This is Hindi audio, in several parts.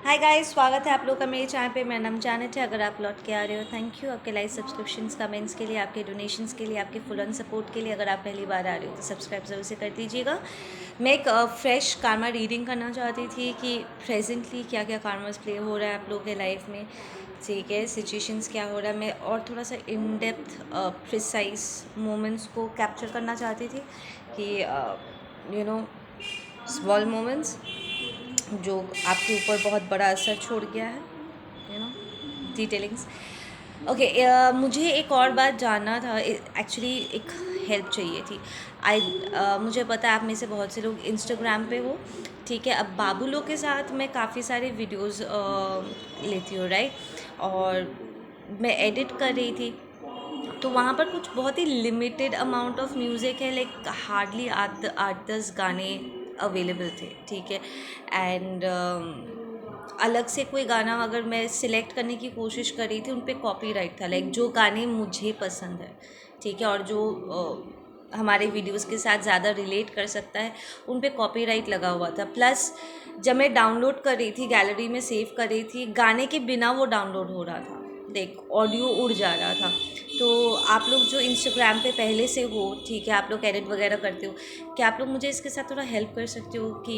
हाय गाइस, स्वागत है आप लोग का मेरे चैनल पे। मेरा नाम जानत है। अगर आप लौट के आ रहे हो, थैंक यू आपके लाइक सब्सक्रिप्शंस कमेंट्स के लिए, आपके डोनेशंस के लिए, आपके फुल ऑन सपोर्ट के लिए। अगर आप पहली बार आ रहे हो तो सब्सक्राइब ज़रूर से कर दीजिएगा। मैं एक फ्रेश कारमा रीडिंग करना चाहती थी कि प्रेजेंटली क्या क्या कामास प्ले हो रहा है आप लोगों के लाइफ में, ठीक है, सिचुएशंस क्या हो रहा है। मैं और थोड़ा सा इन डेप्थ प्रिसाइज मोमेंट्स को कैप्चर करना चाहती थी कि यू नो स्मॉल मोमेंट्स जो आपके ऊपर बहुत बड़ा असर छोड़ गया है, डिटेलिंग्स। ओके, मुझे एक और बात जानना था। एक्चुअली एक हेल्प चाहिए थी। मुझे पता है आप में से बहुत से लोग इंस्टाग्राम पे हो, ठीक है। अब बाबू लोग के साथ मैं काफ़ी सारे वीडियोस लेती हूँ, राइट। और मैं एडिट कर रही थी तो वहाँ पर कुछ बहुत ही लिमिटेड अमाउंट ऑफ म्यूज़िक है, लाइक हार्डली 8-10 गाने अवेलेबल थे, ठीक है। एंड अलग से कोई गाना अगर मैं सिलेक्ट करने की कोशिश कर रही थी, उन पे कॉपीराइट था, लाइक जो गाने मुझे पसंद है, ठीक है, और जो हमारे वीडियोस के साथ ज़्यादा रिलेट कर सकता है, उन पे कॉपीराइट लगा हुआ था। प्लस जब मैं डाउनलोड कर रही थी, गैलरी में सेव कर रही थी, गाने के बिना वो डाउनलोड हो रहा था, देख ऑडियो उड़ जा रहा था। तो आप लोग जो इंस्टाग्राम पे पहले से हो, ठीक है, आप लोग एडिट वगैरह करते हो, क्या आप लोग मुझे इसके साथ थोड़ा हेल्प कर सकते हो कि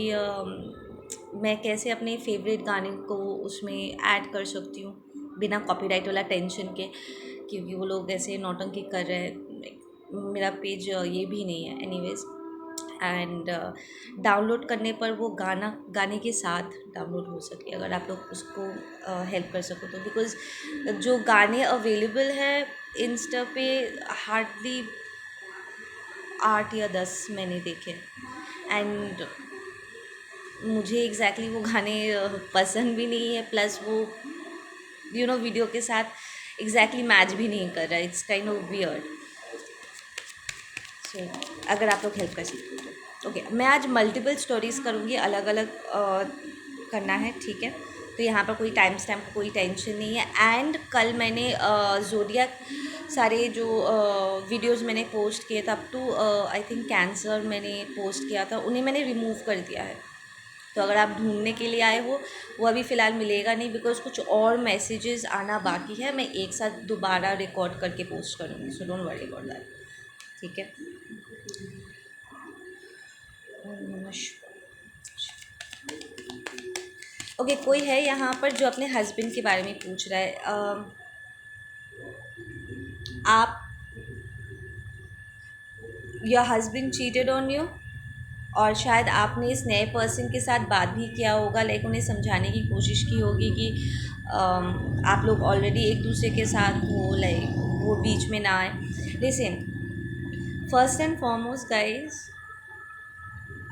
मैं कैसे अपने फेवरेट गाने को उसमें ऐड कर सकती हूँ बिना कॉपीराइट वाला टेंशन के, क्योंकि वो लोग ऐसे नौटंकी कर रहे हैं। मेरा पेज ये भी नहीं है एनीवेज। एंड डाउनलोड करने पर वो गाने के साथ डाउनलोड हो सके, अगर आप लोग उसको हेल्प कर सको तो। बिकॉज़ जो गाने अवेलेबल है इंस्टा पे, हार्डली 8 या 10 मैंने देखे। एंड मुझे एग्जैक्टली वो गाने पसंद भी नहीं है, प्लस वो वीडियो के साथ एग्जैक्टली मैच भी नहीं कर रहा है। It's kind of weird. So अगर आप लोग हेल्प कर सकते हो तो ओके। मैं आज मल्टीपल स्टोरीज़ करूँगी, अलग अलग करना है, ठीक है। तो यहाँ पर कोई टाइम स्टैम्प कोई टेंशन नहीं है। एंड कल मैंने ज़ोडिएक सारे जो वीडियोस मैंने पोस्ट किए थे up to I think cancer मैंने पोस्ट किया था, उन्हें मैंने रिमूव कर दिया है। तो अगर आप ढूंढने के लिए आए हो, वो अभी फ़िलहाल मिलेगा नहीं, बिकॉज कुछ और मैसेजेस आना बाकी है। मैं एक साथ दोबारा रिकॉर्ड करके पोस्ट करूँगी, so don't worry about that, ठीक है। ओके, कोई है यहाँ पर जो अपने हस्बैंड के बारे में पूछ रहा है। आप, your husband cheated on you, और शायद आपने इस नए पर्सन के साथ बात भी किया होगा, लाइक उन्हें समझाने की कोशिश की होगी कि आप लोग ऑलरेडी एक दूसरे के साथ हो, लाइक वो बीच में ना आए। Listen, first and foremost guys,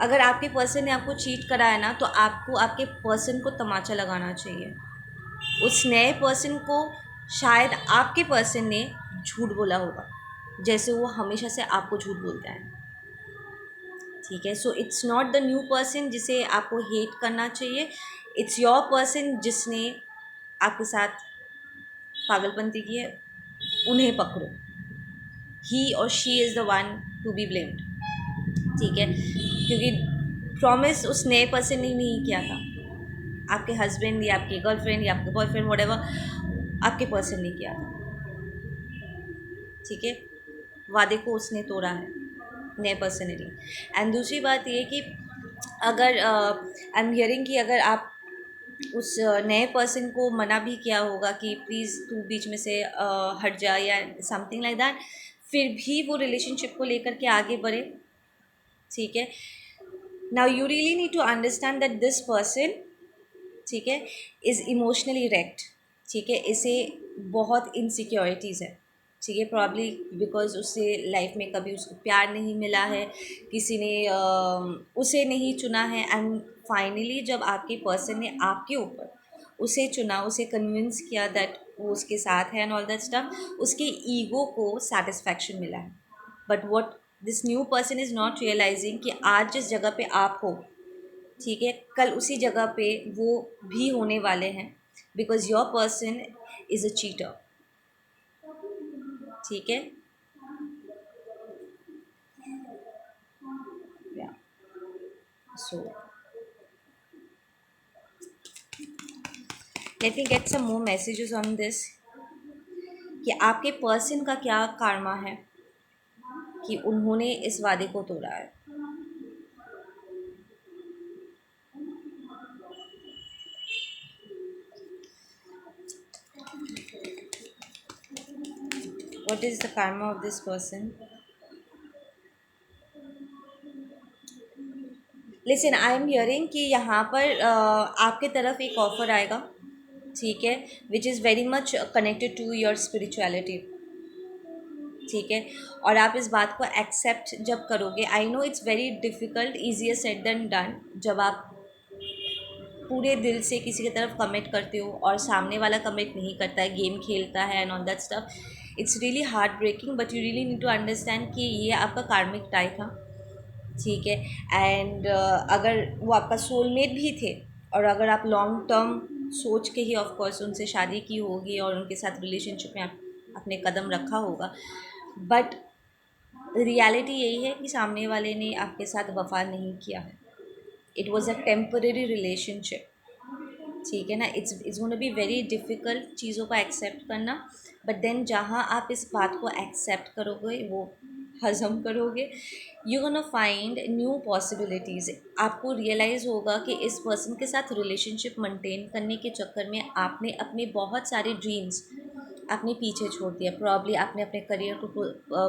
अगर आपके पर्सन ने आपको चीट करा है ना, तो आपको आपके पर्सन को तमाचा लगाना चाहिए। उस नए पर्सन को शायद आपके पर्सन ने झूठ बोला होगा, जैसे वो हमेशा से आपको झूठ बोलता है, ठीक है। So it's not the new person जिसे आपको हेट करना चाहिए, इट्स योर पर्सन जिसने आपके साथ पागलपंती की है। उन्हें पकड़ो, ही और she is the one to be blamed, ठीक है। क्योंकि प्रॉमिस उस नए पर्सन ने नहीं किया था, आपके हस्बैंड या आपके गर्लफ्रेंड या आपके बॉयफ्रेंड व्हाटएवर, आपके पर्सन ने किया था, ठीक है। वादे को उसने तोड़ा है, नए पर्सनली। एंड दूसरी बात ये कि अगर आई एम हियरिंग कि अगर आप उस नए पर्सन को मना भी किया होगा कि प्लीज़ तू बीच में से हट जा या समथिंग लाइक दैट, फिर भी वो रिलेशनशिप को लेकर के आगे बढ़े, ठीक है। Now you really need to understand that this person, ठीक है, इज़ इमोशनली रेक्ट, ठीक है। इसे बहुत इनसिक्योरिटीज़ है, ठीक है, प्रॉब्ली बिकॉज उससे लाइफ में कभी उसको प्यार नहीं मिला है, किसी ने उसे नहीं चुना है। एंड फाइनली जब आपके पर्सन ने आपके ऊपर उसे चुना, उसे कन्विंस किया दैट वो उसके साथ है एंड ऑल दैट स्टफ, उसके ईगो को सेटिस्फैक्शन मिला है। But what this new person is not realising कि आज जिस जगह पे आप हो, ठीक है, कल उसी जगह पे वो भी होने वाले हैं, because your person is a cheater, ठीक है। या so let me get some more messages on this कि आपके पर्सन का क्या karma है कि उन्होंने इस वादे को तोड़ा है. What is the karma of this person? Listen, I am hearing कि यहाँ पर आपके तरफ एक ऑफ़र आएगा, ठीक है, which is very much connected to your spirituality, ठीक है. और आप इस बात को एक्सेप्ट जब करोगे, I know it's very difficult, easier said than done, जब आप पूरे दिल से किसी की तरफ कमिट करते हो और सामने वाला कमिट नहीं करता है, गेम खेलता है and all that stuff. It's really heart breaking, but you really need to understand कि ये आपका कार्मिक टाई था, ठीक है. एंड अगर वो आपका सोलमेट भी थे और अगर आप लॉन्ग टर्म सोच के ही ऑफ कोर्स उनसे शादी की होगी और उनके साथ रिलेशनशिप में आपने कदम रखा होगा, बट रियलिटी यही है कि सामने वाले ने आपके साथ वफा नहीं किया है. It was a temporary relationship, ठीक है ना. It's gonna be very difficult चीज़ों को एक्सेप्ट करना, बट देन जहाँ आप इस बात को एक्सेप्ट करोगे, वो हज़म करोगे, you gonna find new possibilities. आपको रियलाइज़ होगा कि इस पर्सन के साथ रिलेशनशिप मेंटेन करने के चक्कर में आपने अपने बहुत सारे ड्रीम्स आपने पीछे छोड़ दिया. प्रॉब्ली आपने अपने करियर को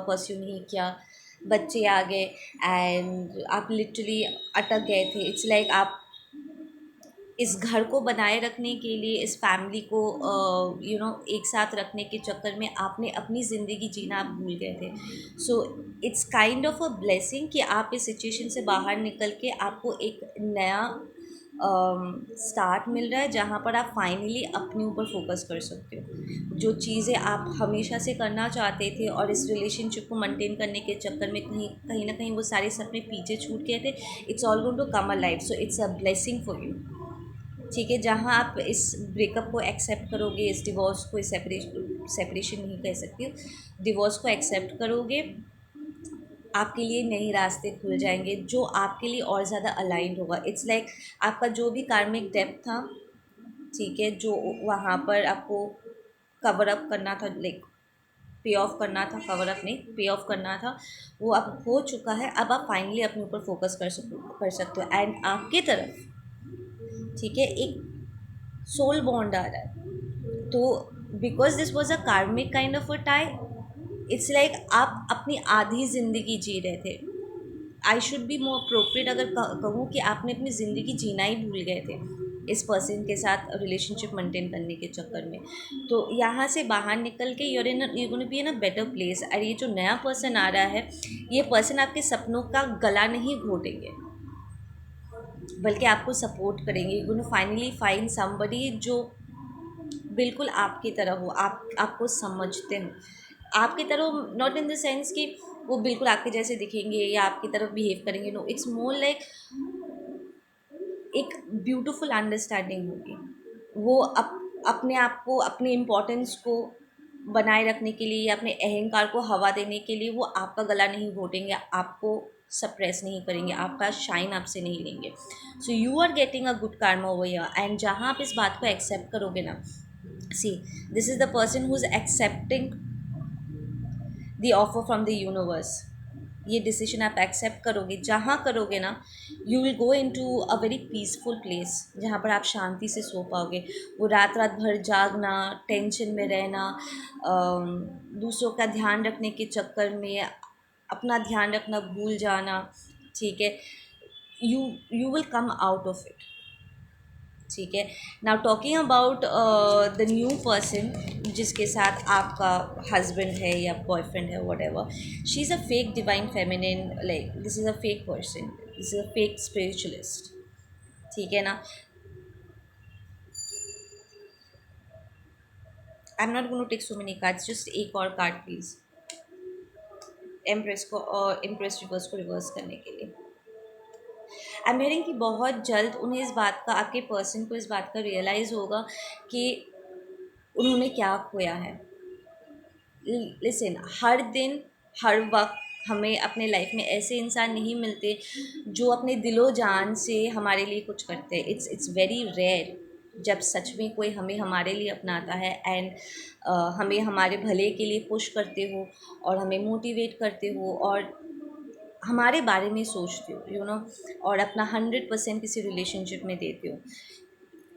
परस्यू नहीं किया, बच्चे आ गए एंड आप लिटरली अटक गए थे. इट्स लाइक आप इस घर को बनाए रखने के लिए, इस फैमिली को एक साथ रखने के चक्कर में आपने अपनी ज़िंदगी जीना आप भूल गए थे. So it's kind of a blessing कि आप इस सिचुएशन से बाहर निकल के आपको एक नया स्टार्ट मिल रहा है, जहाँ पर आप फाइनली अपने ऊपर फोकस कर सकते हो. जो चीज़ें आप हमेशा से करना चाहते थे और इस रिलेशनशिप को मेंटेन करने के चक्कर में कहीं कहीं ना कहीं वो सारे सपने पीछे छूट गए थे, it's all going to come a life. So it's a blessing for you, ठीक है. जहाँ आप इस ब्रेकअप को एक्सेप्ट करोगे, इस डिवोर्स को, इस सेपरेशन नहीं कह सकती हूँ, डिवोर्स को एक्सेप्ट करोगे, आपके लिए नए रास्ते खुल जाएंगे जो आपके लिए और ज़्यादा अलाइंड होगा. इट्स लाइक आपका जो भी कार्मिक डेप्थ था, ठीक है, जो वहाँ पर आपको कवर अप करना था, लाइक पे ऑफ करना था, कवर अप नहीं, पे ऑफ करना था, वो अब हो चुका है. अब आप फाइनली अपने ऊपर फोकस कर सकते हो. एंड आपके तरफ, ठीक है, एक सोल बॉन्ड आ रहा है. तो बिकॉज दिस वॉज अ कार्मिक kind of a tie, it's like आप अपनी आधी ज़िंदगी जी रहे थे. I should be more appropriate अगर कहूँ कि आपने अपनी ज़िंदगी जीना ही भूल गए थे इस पर्सन के साथ रिलेशनशिप मेंटेन करने के चक्कर में. तो यहाँ से बाहर निकल के you gonna be in a better place. और ये जो नया पर्सन आ रहा है, ये पर्सन आपके सपनों का गला नहीं घोटेंगे, बल्कि आपको सपोर्ट करेंगे. You gonna finally find somebody जो बिल्कुल आपकी तरह हो, आपको समझते हो. आपकी तरह नॉट इन द सेंस कि वो बिल्कुल आपके जैसे दिखेंगे या आपकी तरफ बिहेव करेंगे, नो, इट्स मोर लाइक एक ब्यूटीफुल अंडरस्टैंडिंग होगी. वो अपने आप को, अपने इम्पोर्टेंस को बनाए रखने के लिए या अपने अहंकार को हवा देने के लिए वो आपका गला नहीं घोटेंगे, आपको सप्रेस नहीं करेंगे, आपका शाइन आपसे नहीं लेंगे. So you are getting a good karma over here. And जहाँ आप इस बात को एक्सेप्ट करोगे ना, see, this is the person who is accepting the offer from the universe. ये डिसीजन आप एक्सेप्ट करोगे, जहाँ करोगे ना, you will go into a very peaceful place जहाँ पर आप शांति से सो पाओगे. वो रात रात भर जागना, टेंशन में रहना, दूसरों का ध्यान रखने के चक्कर में अपना ध्यान रखना भूल जाना, ठीक है, you you will come out of it, ठीक है. Now talking about the new person जिसके साथ आपका हस्बैंड है या बॉयफ्रेंड है, whatever, she is a fake divine feminine, like this is a fake person, this is a fake spiritualist, ठीक है ना. I am not going to take so many cards, just एक और कार्ड प्लीज़, एम्प्रेस को और एम्प्रेस रिवर्स को रिवर्स करने के लिए. आई एम हियरिंग कि बहुत जल्द उन्हें इस बात का, आपके पर्सन को इस बात का रियलाइज़ होगा कि उन्होंने क्या खोया है. लिसन, हर दिन, हर वक्त हमें अपने लाइफ में ऐसे इंसान नहीं मिलते जो अपने दिलो जान से हमारे लिए कुछ करते हैं. इट्स वेरी रेयर, जब सच में कोई हमें हमारे लिए अपनाता है एंड हमें हमारे भले के लिए पुश करते हो और हमें मोटिवेट करते हो और हमारे बारे में सोचते हो, और अपना 100% किसी रिलेशनशिप में देते हो।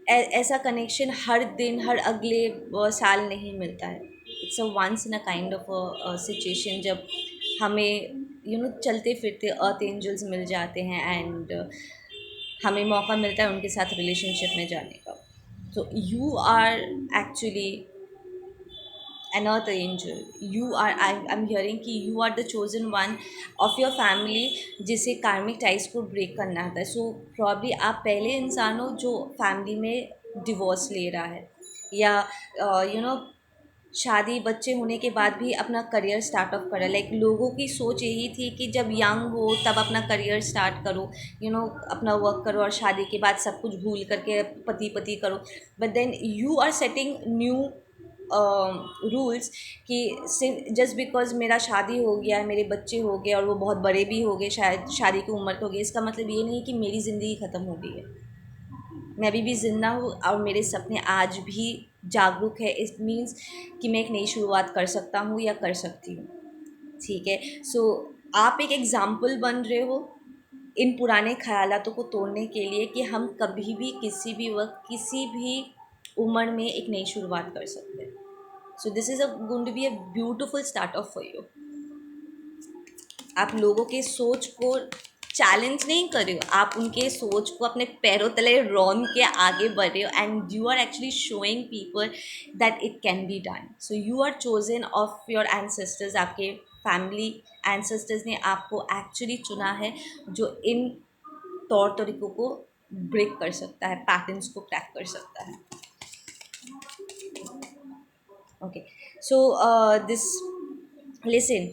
ऐसा कनेक्शन हर दिन, हर अगले साल नहीं मिलता है। It's a once in a kind of a situation, जब हमें चलते फिरते अर्थ एंजल्स मिल जाते हैं एंड हमें मौका मिलता है उनके साथ रिलेशनशिप में जाने का। तो you are actually an earth angel. You are, I'm hearing कि you are the chosen one of your family जिसे कार्मिक टाइज को ब्रेक करना आता है। सो प्रॉब्ली आप पहले इंसान हो जो फैमिली में डिवोर्स ले रहा है, या शादी बच्चे होने के बाद भी अपना करियर स्टार्टअप करा। लाइक लोगों की सोच यही थी कि जब यंग हो तब अपना करियर स्टार्ट करो, अपना वर्क करो और शादी के बाद सब कुछ भूल करके पति पति करो। But then you are setting new rules कि सिर्फ जस्ट बिकॉज मेरा शादी हो गया है, मेरे बच्चे हो गए और वो बहुत बड़े भी हो गए, शायद शादी की उम्र के हो गए, इसका मतलब ये नहीं कि मेरी ज़िंदगी ख़त्म हो गई है। मैं अभी भी ज़िंदा हूँ और मेरे सपने आज भी जागरूक है। इट मीन्स कि मैं एक नई शुरुआत कर सकता हूँ या कर सकती हूँ। ठीक है, सो आप एक एग्ज़ाम्पल बन रहे हो इन पुराने ख़यालातों को तोड़ने के लिए कि हम कभी भी किसी भी वक्त किसी भी उम्र में एक नई शुरुआत कर सकते हैं। So this is going to be a beautiful start of for you. आप लोगों के सोच को चैलेंज नहीं कर रहे हो, आप उनके सोच को अपने पैरों तले रौन के आगे बढ़ रहे हो and you are actually showing people that it can be done. So you are chosen of your ancestors. आपके फैमिली एंसेस्टर्स ने आपको एक्चुअली चुना है जो इन तौर तरीक़ों को ब्रेक कर सकता है, पैटर्न्स को क्रैक कर सकता है। ओके, सो दिस लिसन,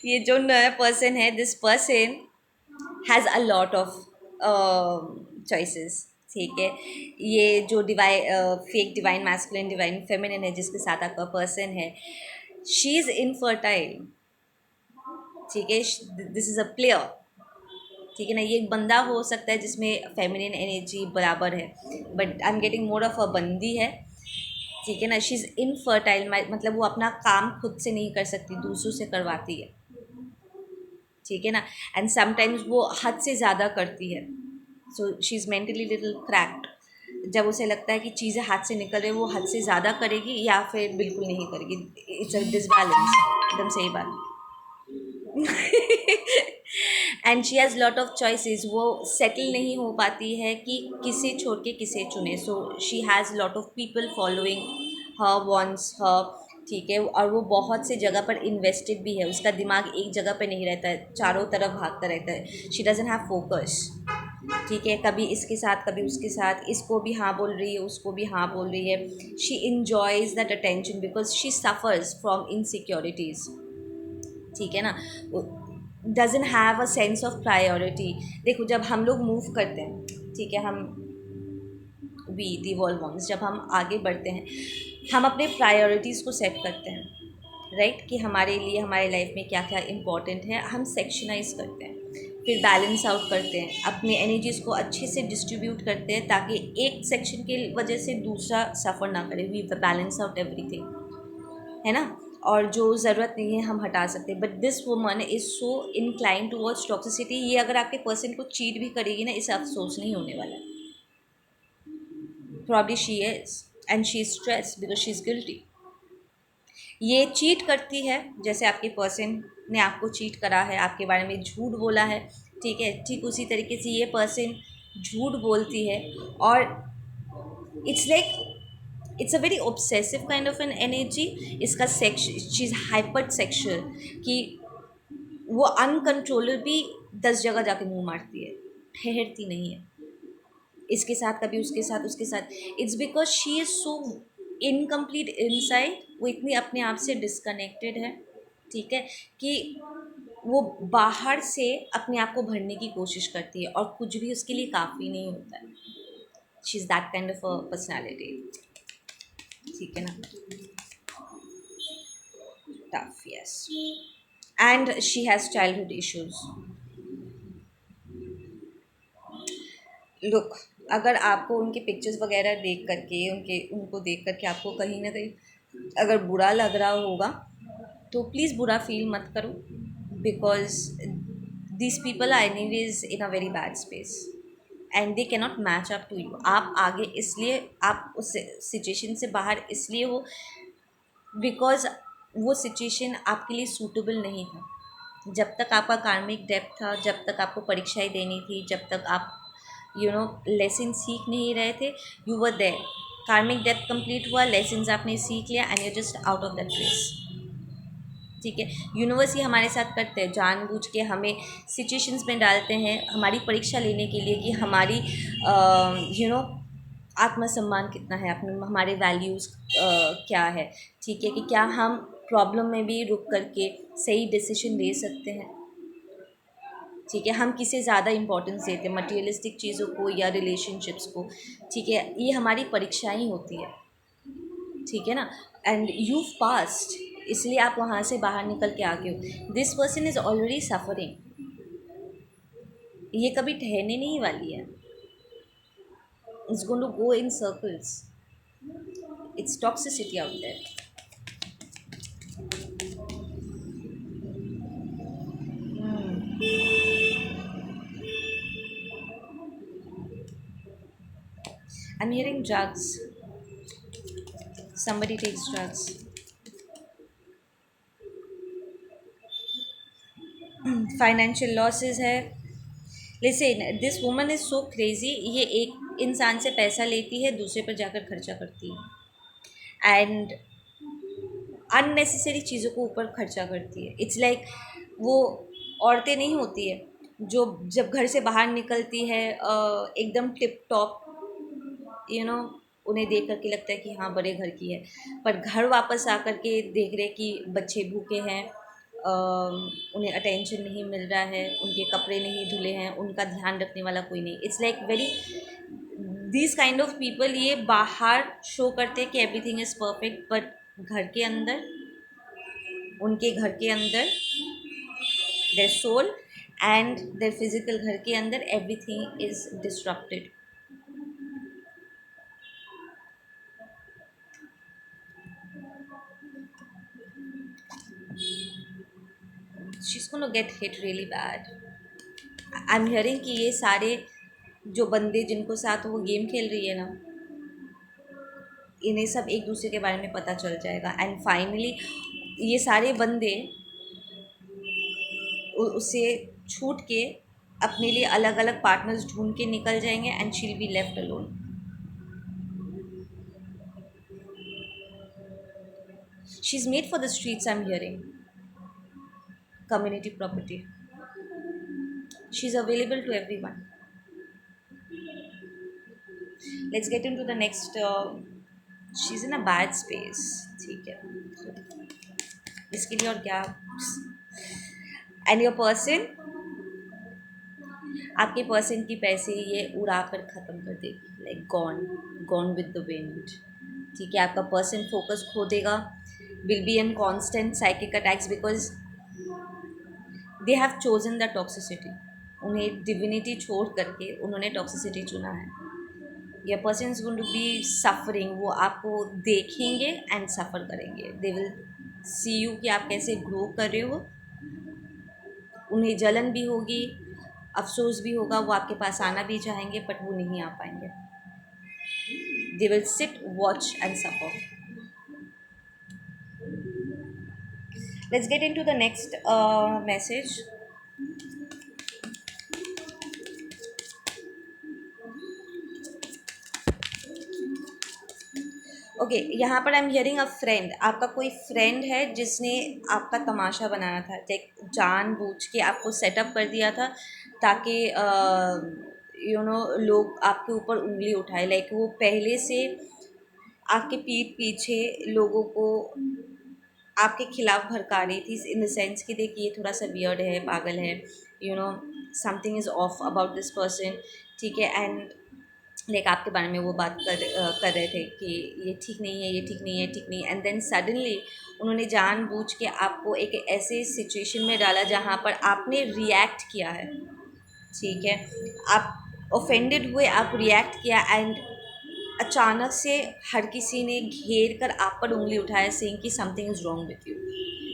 ये जो नया पर्सन है, this person has a lot of choices. ठीक है, ये जो fake divine masculine divine feminine है जिसके साथ आपका पर्सन है, शी इज़ इनफर्टाइल। ठीक है, दिस इज़ अ प्लेयर। ठीक है ना, ये एक बंदा हो सकता है जिसमें फेमिनिन एनर्जी बराबर है, but I am getting more of a बंदी है। ठीक है ना, शी इज़ इनफर्टाइल, मतलब वो अपना काम खुद से नहीं कर सकती, दूसरों से करवाती है। ठीक है ना, एंड समटाइम्स वो हद से ज़्यादा करती है। So she is mentally little cracked. जब उसे लगता है कि चीज़ें हाथ से निकल रही, वो हद से ज़्यादा करेगी या फिर बिल्कुल नहीं करेगी। इट्स अ डिसबैलेंस, एकदम सही बात। And she has lot of choices. वो सेटल नहीं हो पाती है कि किसे छोड़ के किसे चुने। So she has lot of people following her, wants her. ठीक है, और वो बहुत से जगह पर इन्वेस्टेड भी है, उसका दिमाग एक जगह पे नहीं रहता है, चारों तरफ भागता रहता है। She doesn't have focus. ठीक है, कभी इसके साथ कभी उसके साथ, इसको भी हाँ बोल रही है, उसको भी हाँ बोल रही है। She enjoys that attention because she suffers from insecurities. ठीक है ना, doesn't have a sense of priority. देखो, जब हम लोग मूव करते हैं, ठीक है, हम वी दी वर्ल्ड वॉन्ट्स, जब हम आगे बढ़ते हैं हम अपने प्रायोरिटीज़ को सेट करते हैं, राइट, कि हमारे लिए हमारे लाइफ में क्या क्या इम्पोर्टेंट है, हम सेक्शनाइज करते हैं, फिर बैलेंस आउट करते हैं, अपने एनर्जीज़ को अच्छे से डिस्ट्रीब्यूट करते हैं ताकि एक सेक्शन की वजह से दूसरा सफ़र ना करे। वी बैलेंस आउट एवरीथिंग, है ना, और जो ज़रूरत नहीं है हम हटा सकते हैं। But this woman is so incline towards toxicity. ये अगर आपके पर्सन को चीट भी करेगी ना, इसे अफसोस नहीं होने वाला है। Probably she is, and she is stressed because she is guilty. ये चीट करती है, जैसे आपके पर्सन ने आपको चीट करा है, आपके बारे में झूठ बोला है। ठीक है, ठीक उसी तरीके से ये पर्सन झूठ बोलती है और it's like it's a very obsessive kind of an energy. इसका sex, she is hyper sexual, कि वो अनकंट्रोलेबली 10 जगह जाके मुंह मारती है, ठहरती नहीं है, इसके साथ कभी उसके साथ उसके साथ। It's because she is so incomplete inside, वो इतनी अपने आप से डिस्कनेक्टेड है। ठीक है, कि वो बाहर से अपने आप को भरने की कोशिश करती है और कुछ भी उसके लिए काफ़ी नहीं होता है। She is that kind of a personality. ठीक है ना, tough, yes, and she has childhood issues. Look, अगर आपको उनके पिक्चर्स वगैरह देख करके उनको देख करके आपको कहीं ना कहीं अगर बुरा लग रहा होगा तो प्लीज़ बुरा फील मत करो, because these people are anyways in a very bad space and they cannot match up to you. आप आगे इसलिए, आप उस सिचुएशन से बाहर इसलिए हो बिकॉज वो सिचुएशन आपके लिए सूटेबल नहीं था। जब तक आपका कार्मिक डेप्थ था, जब तक आपको परीक्षाएं देनी थी, जब तक आप लेसन सीख नहीं रहे थे, यू वर देयर। कार्मिक डेप्थ कंप्लीट हुआ, लेसन्स आपने सीख लिया and you just out of that place. ठीक है, यूनिवर्स ही हमारे साथ करते हैं, जानबूझ के हमें सिचुएशंस में डालते हैं हमारी परीक्षा लेने के लिए कि हमारी आत्मसम्मान कितना है, अपने हमारे वैल्यूज़ क्या है। ठीक है, कि क्या हम प्रॉब्लम में भी रुक करके सही डिसीजन ले सकते हैं। ठीक है, हम किसे ज़्यादा इम्पोर्टेंस देते हैं, मटेरियलिस्टिक चीज़ों को या रिलेशनशिप्स को। ठीक है, ये हमारी परीक्षाएं होती है। ठीक है ना, एंड यू पास्ट, इसलिए आप वहाँ से बाहर निकल के आ गए हो। This person is already suffering, ये कभी ठहरने नहीं वाली है। It's going to go in circles, it's toxicity out there. I'm hearing drugs. Somebody takes drugs. Financial losses है। Listen, this woman is so crazy. ये एक इंसान से पैसा लेती है, दूसरे पर जाकर खर्चा करती है एंड अननेसेसरी चीज़ों को ऊपर खर्चा करती है। इट्स लाइक वो औरतें नहीं होती है जो जब घर से बाहर निकलती है एकदम टिप टॉप, उन्हें देख करके लगता है कि हाँ बड़े घर की है, पर घर वापस आ कर के देख रहे कि बच्चे भूखे हैं, उन्हें अटेंशन नहीं मिल रहा है, उनके कपड़े नहीं धुले हैं, उनका ध्यान रखने वाला कोई नहीं। It's like very this kind of people, ये बाहर शो करते हैं कि एवरीथिंग इज़ परफेक्ट, बट घर के अंदर, उनके घर के अंदर, their soul and their physical घर के अंदर everything is disrupted. She's gonna get hit really bad. I'm hearing कि ये सारे जो बंदे जिनको साथ वो गेम खेल रही है ना, इन्हें सब एक दूसरे के बारे में पता चल जाएगा एंड फाइनली ये सारे बंदे उसे छूट के अपने लिए अलग अलग पार्टनर्स ढूंढ के निकल जाएंगे and she will be left alone. She is made for the streets, I am hearing. Community property, she is available to everyone. Let's get into the next. She is in a bad space. ठीक है, इसके लिए और क्या। एंड योर पर्सन, आपके पर्सन की पैसे ये उड़ा कर ख़त्म कर देगी, like gone, gone with the wind. ठीक है, आपका पर्सन फोकस खो देगा, will be in constant psychic attacks because they have chosen the toxicity. उन्हें डिविनिटी छोड़ करके उन्होंने टॉक्सिसिटी चुना है। Your person is going to be suffering, वो आपको देखेंगे एंड सफ़र करेंगे। दे विल सी यू कि आप कैसे ग्रो कर रहे हो, उन्हें जलन भी होगी, अफसोस भी होगा, वो आपके पास आना भी चाहेंगे बट वो नहीं आ पाएंगे। They will sit, watch and suffer. Let's get into the next message. Okay, यहाँ पर आई एम हियरिंग अ फ्रेंड। आपका कोई फ्रेंड है जिसने आपका तमाशा बनाया था, लाइक जानबूझ के आपको सेटअप कर दिया था ताकि लोग आपके ऊपर उंगली उठाए। लाइक वो पहले से आपके पीठ पीछे लोगों को आपके खिलाफ भड़का रही थी, इन द सेंस कि देखिए ये थोड़ा सा वियर्ड है, पागल है, something is of about this person. ठीक है, एंड लाइक आपके बारे में वो बात कर रहे थे कि ये ठीक नहीं है, ये ठीक नहीं है, ठीक नहीं है। एंड देन सडनली उन्होंने जानबूझ के आपको एक ऐसे सिचुएशन में डाला जहाँ पर आपने रिएक्ट किया है। ठीक है, आप ऑफेंडेड हुए, आप रिएक्ट किया एंड अचानक से हर किसी ने घेर कर आप पर उंगली उठाया सेइंग कि something is wrong with you,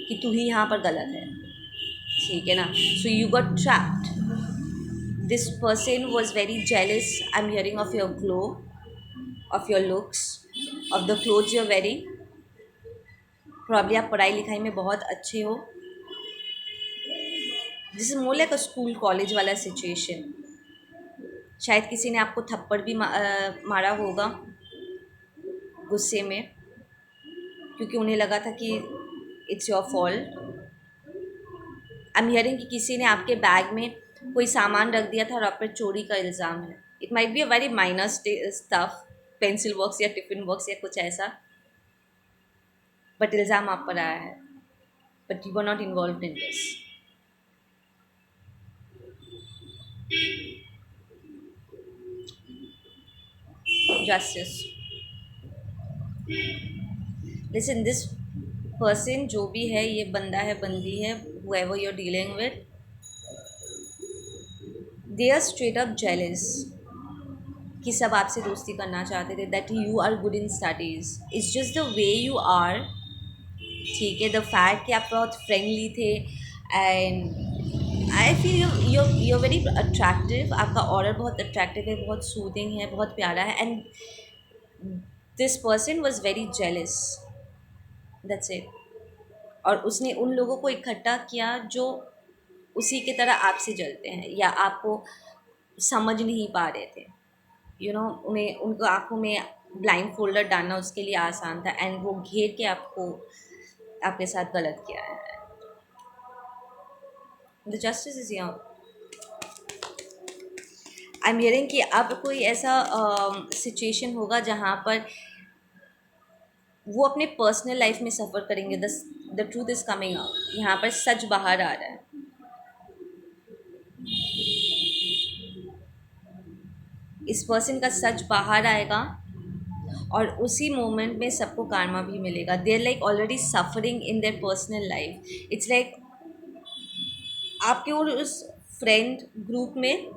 कि तू ही यहाँ पर गलत है, ठीक है ना. So you got trapped. This person was very jealous, I am hearing of your glow, of your looks, of the clothes you are wearing. Probably आप पढ़ाई लिखाई में बहुत अच्छे हो. This is more like a school college वाला सिचुएशन. शायद किसी ने आपको थप्पड़ भी मारा होगा गुस्से में, क्योंकि उन्हें लगा था कि it's your fault. I am hearing कि किसी ने आपके बैग में कोई सामान रख दिया था और आप पर चोरी का इल्ज़ाम है. It might be a very minor stuff, pencil box या टिफ़िन बॉक्स या कुछ ऐसा, बट इल्ज़ाम आप पर आया है, but you are not involve in this. Justice. Listen, this person जो भी है, ये बंदा है, बंदी है, whoever you're dealing with, they are straight up jealous कि सब आपसे दोस्ती करना चाहते थे, that you are good in studies. It's just the way you are, ठीक है. द फैक्ट कि आप बहुत फ्रेंडली थे and I feel you very attractive. आपका ऑर्डर बहुत अट्रैक्टिव है, बहुत सूदिंग है, बहुत प्यारा है. And this person was very jealous, that's it. और उसने उन लोगों को इकट्ठा किया जो उसी की तरह आपसे जलते हैं या आपको समझ नहीं पा रहे थे. उन्हें उनको आंखों में ब्लाइंड फोल्डर डालना उसके लिए आसान था एंड वो घेर के आपको आपके साथ गलत किया है. द जस्टिस इज यहाँ. आई एम हियरिंग कि अब कोई ऐसा सिचुएशन होगा जहाँ पर वो अपने पर्सनल लाइफ में सफ़र करेंगे. The truth is coming out. यहाँ पर सच बाहर आ रहा है. इस पर्सन का सच बाहर आएगा और उसी मोमेंट में सबको कारमा भी मिलेगा. They are like already suffering in their personal life. It's like आपके और उस फ्रेंड ग्रुप में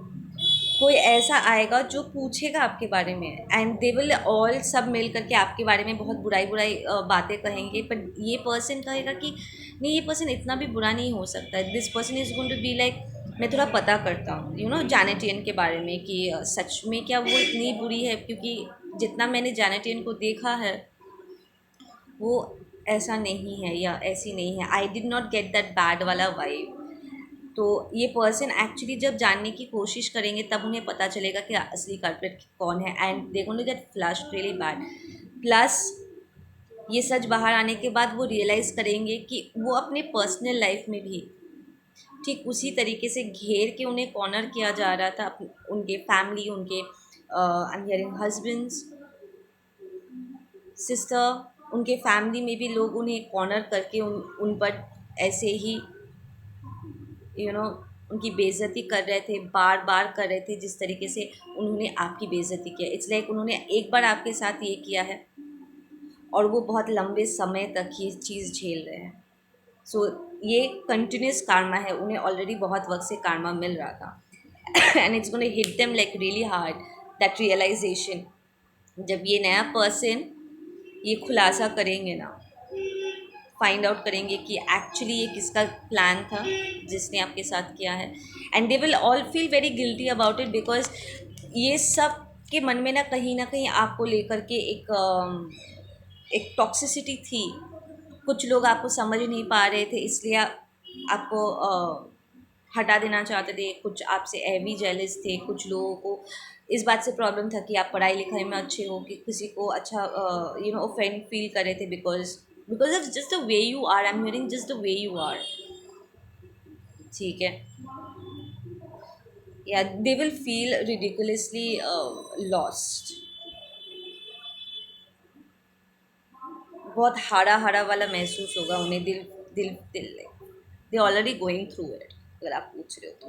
कोई ऐसा आएगा जो पूछेगा आपके बारे में एंड दे विल ऑल सब मिल करके आपके बारे में बहुत बुराई बुराई बातें कहेंगे. पर ये पर्सन कहेगा कि नहीं, ये पर्सन इतना भी बुरा नहीं हो सकता. This person is going to be like, मैं थोड़ा पता करता हूँ जैनेट येन के बारे में कि सच में क्या वो इतनी बुरी है, क्योंकि जितना मैंने जैनेट येन को देखा है वो ऐसा नहीं है या ऐसी नहीं है. I did not get that bad वाला वाइब. तो ये पर्सन एक्चुअली जब जानने की कोशिश करेंगे तब उन्हें पता चलेगा कि असली कल्प्रिट कौन है and they going to get flushed really bad. Plus ये सच बाहर आने के बाद वो रियलाइज़ करेंगे कि वो अपने पर्सनल लाइफ में भी ठीक उसी तरीके से घेर के उन्हें कॉर्नर किया जा रहा था. उनके फैमिली, उनके I am hearing husbands, sister, उनके फैमिली में भी लोग उन्हें कॉर्नर करके उन पर ऐसे ही उनकी बेइज्जती कर रहे थे, बार बार कर रहे थे जिस तरीके से उन्होंने आपकी बेइज्जती किया. इट्स लाइक उन्होंने एक बार आपके साथ ये किया है और वो बहुत लंबे समय तक ये चीज़ झेल रहे हैं. सो ये कंटिन्यूस कारमा है. उन्हें ऑलरेडी बहुत वक्त से कारमा मिल रहा था and it's gonna hit them like really hard, that realization. जब ये नया पर्सन ये खुलासा करेंगे ना, फाइंड आउट करेंगे कि एक्चुअली ये किसका प्लान था जिसने आपके साथ किया है, and they will all feel very guilty about it. Because ये सब के मन में ना कहीं आपको लेकर के एक टॉक्सिसिटी थी. कुछ लोग आपको समझ नहीं पा रहे थे, इसलिए आपको हटा देना चाहते थे. कुछ आपसे एवी जेलस थे. कुछ लोगों को इस बात से प्रॉब्लम था कि आप पढ़ाई लिखाई में अच्छे हो, कि किसी को अच्छा फ्रेंड फील कर रहे थे because of just the way you are. I am hearing just the way you are, ठीक है. या they will feel ridiculously lost. बहुत हारा हारा वाला महसूस होगा उन्हें. दिल दिल दिल they already going through it, अगर आप पूछ रहे हो तो.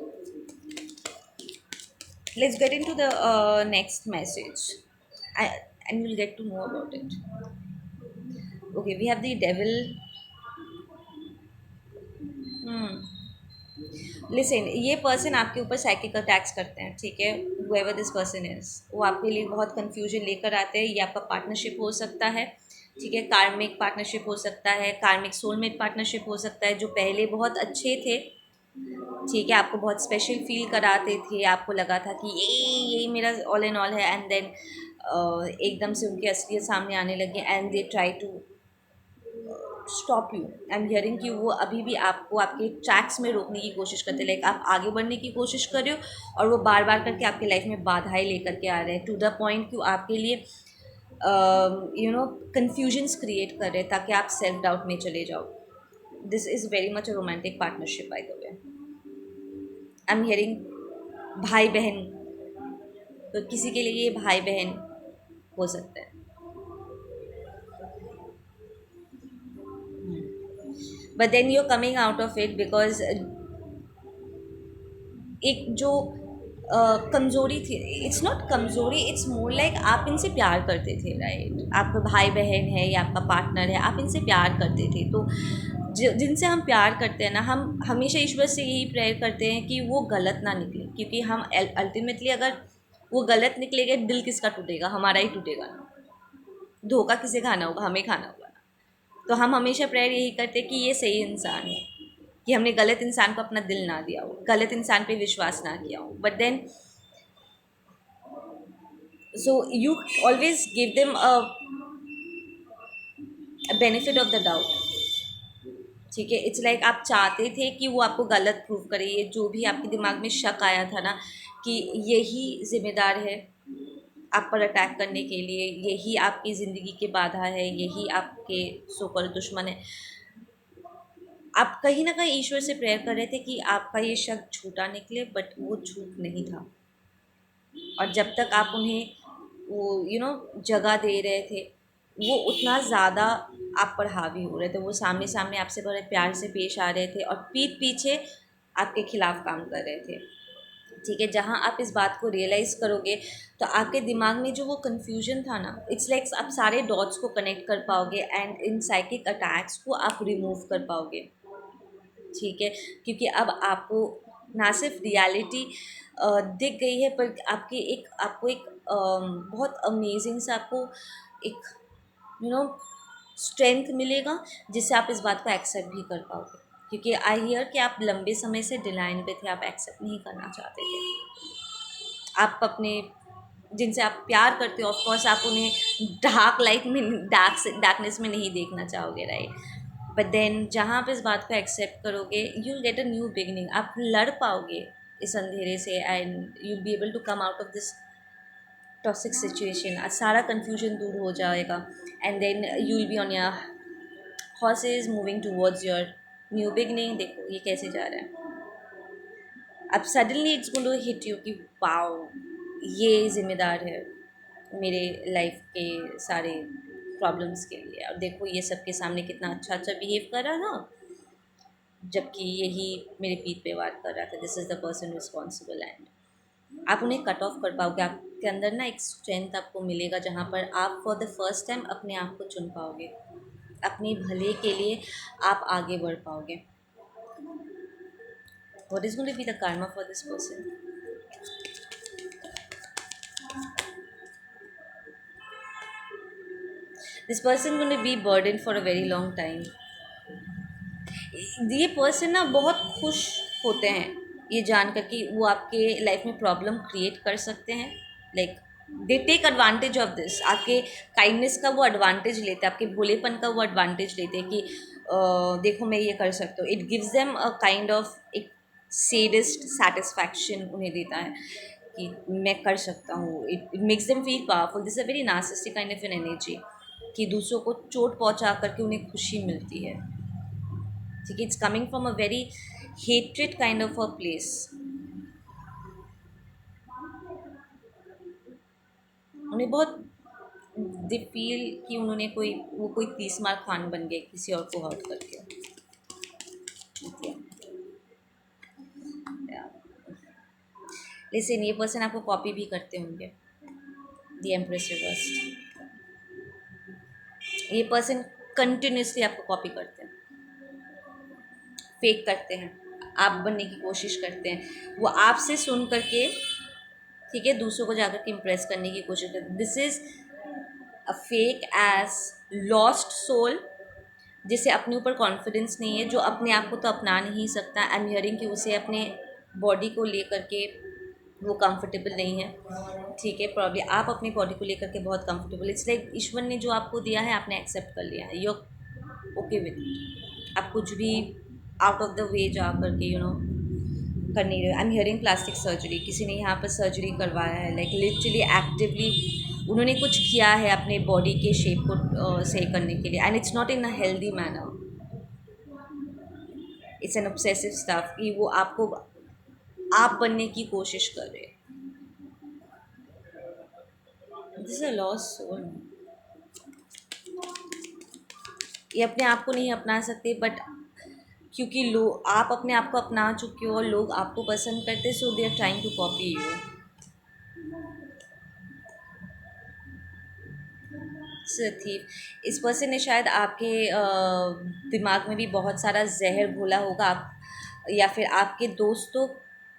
Let's get into the next message and will get to know about it. Okay, we have the devil. Listen, ये पर्सन आपके ऊपर साइकिक अटैक्स करते हैं, ठीक है. whoever this person is, वो आपके लिए बहुत कन्फ्यूजन लेकर आते हैं। ये आपका पार्टनरशिप हो सकता है, ठीक है, कार्मिक पार्टनरशिप हो सकता है, कार्मिक सोलमेट पार्टनरशिप हो सकता है, जो पहले बहुत अच्छे थे, ठीक है, आपको बहुत स्पेशल फील कराते थे, आपको लगा था कि यही मेरा ऑल इन ऑल है, एंड देन एकदम से उनकी असलियत सामने आने लगी and they try to stop you. I am hearing कि वो अभी भी आपको आपके ट्रैक्स में रोकने की कोशिश करते, लाइक आप आगे बढ़ने की कोशिश कर रहे हो और वो बार बार करके आपके लाइफ में बाधाएं लेकर के आ रहे हैं, टू द पॉइंट कि वो आपके लिए कन्फ्यूजन्स क्रिएट कर रहे हैं ताकि आप सेल्फ डाउट में चले जाओ। This is very much a romantic partnership by the way. I am hearing भाई बहन, तो किसी के लिए ये भाई बहन हो सकता है। But then you are coming out of it because एक जो कमज़ोरी थी, इट्स नॉट कमज़ोरी, इट्स मोर लाइक आप इनसे प्यार करते थे, राइट? आपका भाई बहन है या आपका पार्टनर है, आप इनसे प्यार करते थे, तो जिनसे हम प्यार करते हैं ना, हम हमेशा ईश्वर से यही प्रेयर करते हैं कि वो गलत ना निकले, क्योंकि हम अल्टीमेटली अगर वो गलत निकलेगा, दिल किसका टूटेगा? हमारा ही टूटेगा ना। धोखा किसे खाना होगा? हमें खाना होगा ना। तो हम हमेशा प्रेयर यही करते हैं कि ये सही इंसान है, कि हमने गलत इंसान को अपना दिल ना दिया हो, गलत इंसान पे विश्वास ना किया हो। But then so you always give them a benefit of the doubt, ठीक है। इट्स लाइक आप चाहते थे कि वो आपको गलत प्रूव करे, ये जो भी आपके दिमाग में शक आया था ना कि यही जिम्मेदार है आप पर अटैक करने के लिए, यही आपकी ज़िंदगी की बाधा है, यही आपके सोकर दुश्मन है, आप कहीं ना कहीं ईश्वर से प्रेयर कर रहे थे कि आपका ये शक झूठा निकले, बट वो झूठ नहीं था। और जब तक आप उन्हें वो जगह दे रहे थे, वो उतना ज़्यादा आप पर हावी हो रहे थे, वो सामने सामने आपसे बड़े प्यार से पेश आ रहे थे और पीठ पीछे आपके खिलाफ काम कर रहे थे, ठीक है। जहाँ आप इस बात को रियलाइज़ करोगे तो आपके दिमाग में जो वो कन्फ्यूजन था ना, इट्स लाइक आप सारे डॉट्स को कनेक्ट कर पाओगे एंड इन साइकिक अटैक्स को आप रिमूव कर पाओगे, ठीक है। क्योंकि अब आपको ना सिर्फ रियलिटी दिख गई है, पर आपको एक बहुत अमेजिंग सा आपको एक स्ट्रेंथ मिलेगा, जिससे आप इस बात को एक्सेप्ट भी कर पाओगे। क्योंकि आई हियर कि आप लंबे समय से डिलाइन पे थे, आप एक्सेप्ट नहीं करना चाहते थे। आप अपने जिनसे आप प्यार करते हो, ऑफ कोर्स आप उन्हें डार्क लाइट में, डार्कनेस में नहीं देखना चाहोगे, राइट? बट देन जहाँ आप इस बात को एक्सेप्ट करोगे, you will get a new beginning. आप लड़ पाओगे इस अंधेरे से and you will be able to come out of this toxic situation. आज सारा कन्फ्यूजन दूर हो जाएगा and then you will be on your horses moving towards your new beginning. देखो ये कैसे जा रहा है। अब suddenly it's going to hit you कि वाओ, ये ज़िम्मेदार है मेरे लाइफ के सारे प्रॉब्लम्स के लिए। और देखो ये सबके सामने कितना अच्छा अच्छा बिहेव कर रहा था, जबकि यही मेरे पीठ पे वार कर रहा था। This is the person responsible. And आप उन्हें कट ऑफ कर पाओगे। आपके अंदर ना एक स्ट्रेंथ आपको मिलेगा, जहाँ पर आप फॉर द फर्स्ट टाइम अपने आप को चुन पाओगे, अपने भले के लिए आप आगे बढ़ पाओगे। What is going to be the karma for this person? This person going to be burdened for a very long time. ये पर्सन ना बहुत खुश होते हैं ये जानकर कि वो आपके लाइफ में प्रॉब्लम क्रिएट कर सकते हैं। Like they take advantage of this. आपके काइंडनेस का वो एडवांटेज लेते हैं, आपके भोलेपन का वो एडवांटेज लेते हैं कि देखो मैं ये कर सकता हूँ। It gives them a kind of एक सेडिस्ट सेटिस्फैक्शन उन्हें देता है कि मैं कर सकता हूँ। It makes them feel powerful. This a very narcissistic kind of an energy कि दूसरों को चोट पहुँचा करके उन्हें खुशी मिलती है, ठीक है। It's coming from a very hatred kind of a place. उन्हें बहुत दे फील कि उन्होंने कोई 30 मार खान बन गए किसी और को हर्ट करके। लेकिन ये पर्सन आपको कॉपी भी करते होंगे। The empress reversed. ये पर्सन कंटिन्यूसली आपको कॉपी करते हैं, फेक करते हैं, आप बनने की कोशिश करते हैं। वो आपसे सुन करके ठीक है, दूसरों को जाकर के इम्प्रेस करने की कोशिश करते। This is a fake ass lost soul, जिसे अपने ऊपर कॉन्फिडेंस नहीं है, जो अपने आप को तो अपना नहीं सकता। आई एम हियरिंग कि उसे अपने बॉडी को लेकर के वो कंफर्टेबल नहीं है। ठीक है, प्रॉब्लम आप अपनी बॉडी को लेकर के बहुत कंफर्टेबल, इसलिए ईश्वर ने जो आपको दिया है आपने एक्सेप्ट कर लिया है, यू ओके विद इट। आप कुछ भी आउट ऑफ द वे जा करके कर नहीं रहे। आई एम हियरिंग प्लास्टिक सर्जरी, किसी ने यहाँ पर सर्जरी करवाया है, लाइक लिटरली एक्टिवली उन्होंने कुछ किया है अपने बॉडी के शेप को सही करने के लिए, and it's not in a healthy manner, it's an obsessive stuff कि वो आपको आप बनने की कोशिश कर रहे हैं। This is a lost soul. ये अपने आप को नहीं अपना सकते, बट क्योंकि लोग आप अपने आप को अपना चुके हो और लोग आपको पसंद करते, so they are trying to copy you. थी इस पर्सन ने शायद आपके दिमाग में भी बहुत सारा जहर घोला होगा, आप या फिर आपके दोस्तों